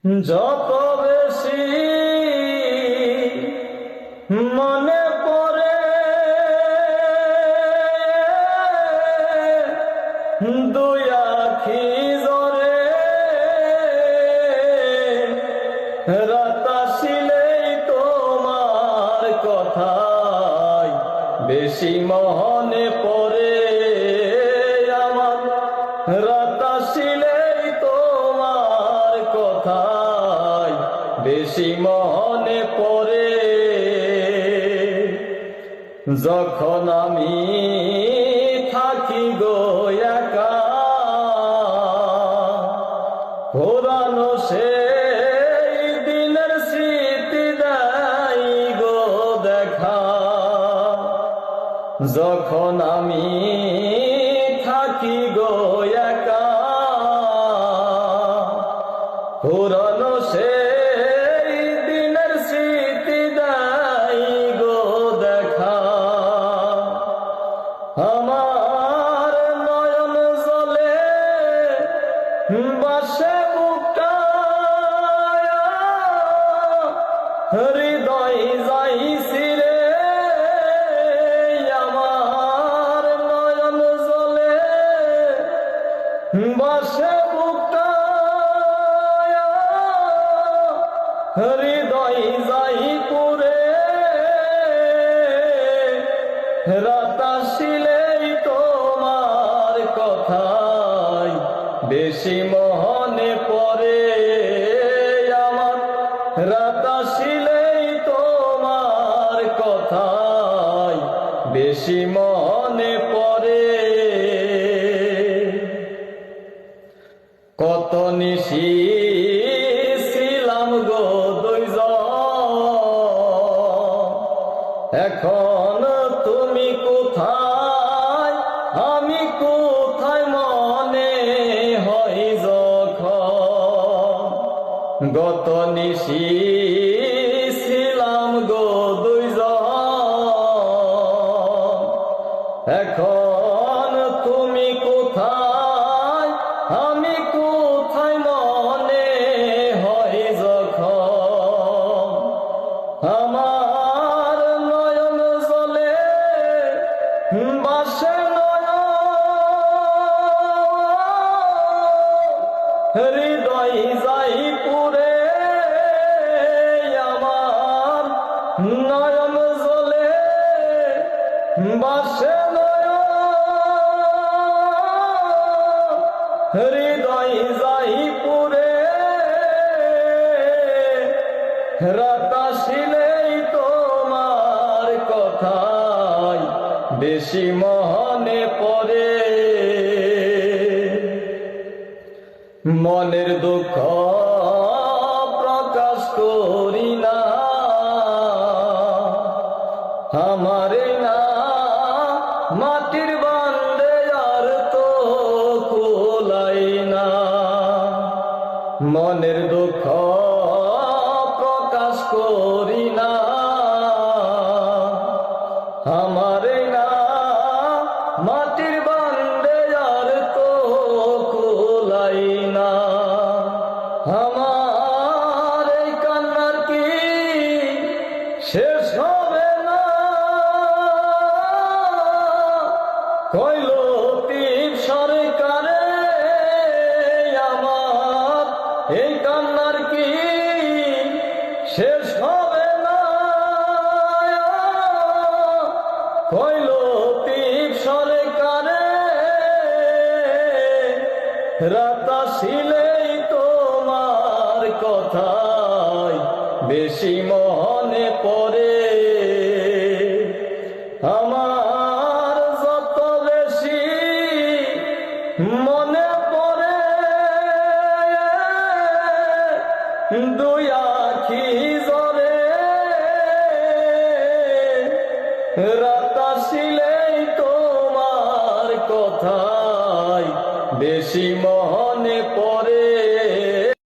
যত বেশি মনে পড়ে দুই আখি জরে রাত আসিলেই তোমার কথাই বেশি মনে পড়ে আমার। রাত আসিলেই তোমার কথাই বেশি মনে পড়ে। যখন আমি থাকি গো একা পুরানো সেই দিনের স্মৃতি দেয় গো দেখা। যখন আমি থাকি গো একা পুরানো সেই দিনের স্মৃতি দেয় গো দেখা। আমার নয়ন জলে বাসে বুকটা হৃদয় যাইছি রে। আমার নয়ন জলে বাসে বুকটা হৃদয় যাই পুরে। রাত আসিলেই তোমার কথাই বেশি মনে পড়ে আমার। রাত আসিলেই তোমার কথাই বেশি মনে পড়ে। কত নিশি ছিলাম গো দুইজন, এখন তুমি কোথায় আমি কোথায় মনে হয় যখন। গত নিশি ছিলাম গো দুইজন, এখন তুমি কোথায় আমি কোথায় মনে হয় যখন। আমার নয়ন জলে বাসে নয়ন হৃদয় যাই পুরে। আমার নয়ন জলে বাসে হৃদয় যাই পুরে। রাত আসিলেই তোমার কথাই বেশি মনে পড়ে। মনের দুঃখ প্রকাশ করি না আমারে না মাটির বান্দে আর তো কুলাই না। মনের দুঃখ প্রকাশ করি না আমারে না মাটির বান্দে আর তো কুলাই না। আমার এই কান্নার কি শেষ হবে না, কইল তীর সরকারে। আমার এই কান্নার কি শেষ হবে না, কইল তীর সরকারে। রাত আসিলেই তোমার কথাই বেশি মনে পড়ে আমার। যত বেশি মনে পড়ে দুই আখি জরে। রাত আসিলেই তোমার কথাই বেশি মনে পড়ে।